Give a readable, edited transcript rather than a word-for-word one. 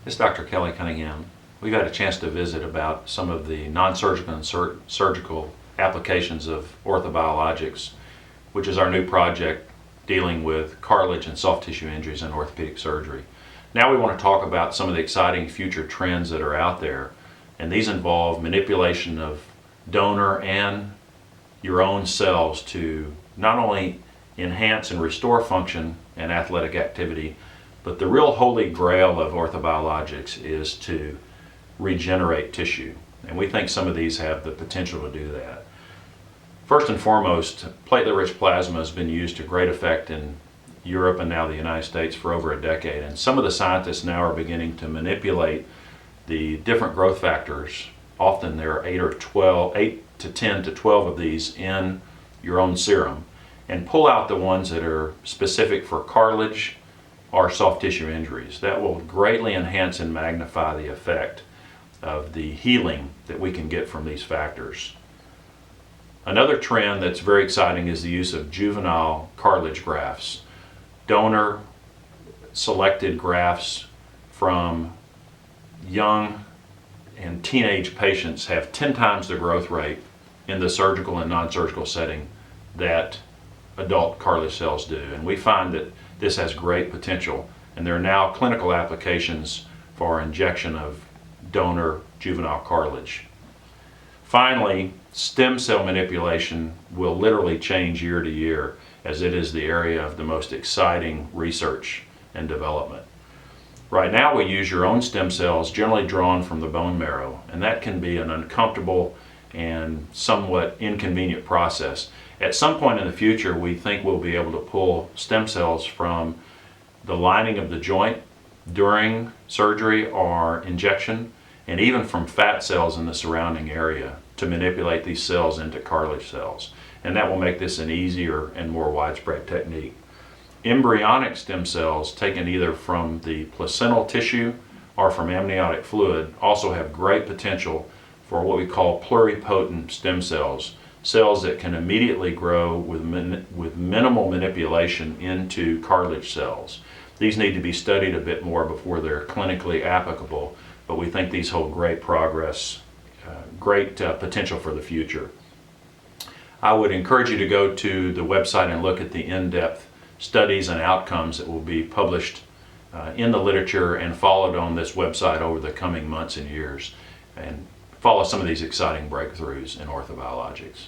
This is Dr. Kelly Cunningham. We've had a chance to visit about some of the non-surgical and surgical applications of Ortho+Biologics, which is our new project dealing with cartilage and soft tissue injuries in orthopedic surgery. Now we want to talk about some of the exciting future trends that are out there, and these involve manipulation of donor and your own cells to not only enhance and restore function and athletic activity, but the real holy grail of Ortho+Biologics is to regenerate tissue. And we think some of these have the potential to do that. First and foremost, platelet-rich plasma has been used to great effect in Europe and now the United States for over a decade. And some of the scientists now are beginning to manipulate the different growth factors. Often there are 8 to 10 to 12 of these in your own serum, and pull out the ones that are specific for cartilage or soft tissue injuries. That will greatly enhance and magnify the effect of the healing that we can get from these factors. Another trend that's very exciting is the use of juvenile cartilage grafts. Donor selected grafts from young and teenage patients have 10 times the growth rate in the surgical and non-surgical setting that adult cartilage cells do. And we find that this has great potential, and there are now clinical applications for injection of donor juvenile cartilage. Finally, stem cell manipulation will literally change year to year, as it is the area of the most exciting research and development. Right now we use your own stem cells, generally drawn from the bone marrow, and that can be an uncomfortable and somewhat inconvenient process. At some point in the future, we think we'll be able to pull stem cells from the lining of the joint during surgery or injection, and even from fat cells in the surrounding area to manipulate these cells into cartilage cells. And that will make this an easier and more widespread technique. Embryonic stem cells taken either from the placental tissue or from amniotic fluid also have great potential for what we call pluripotent stem cells, cells that can immediately grow with minimal manipulation into cartilage cells. These need to be studied a bit more before they're clinically applicable, but we think these hold great progress, great potential for the future. I would encourage you to go to the website and look at the in-depth studies and outcomes that will be published in the literature and followed on this website over the coming months and years, and follow some of these exciting breakthroughs in Ortho+Biologics.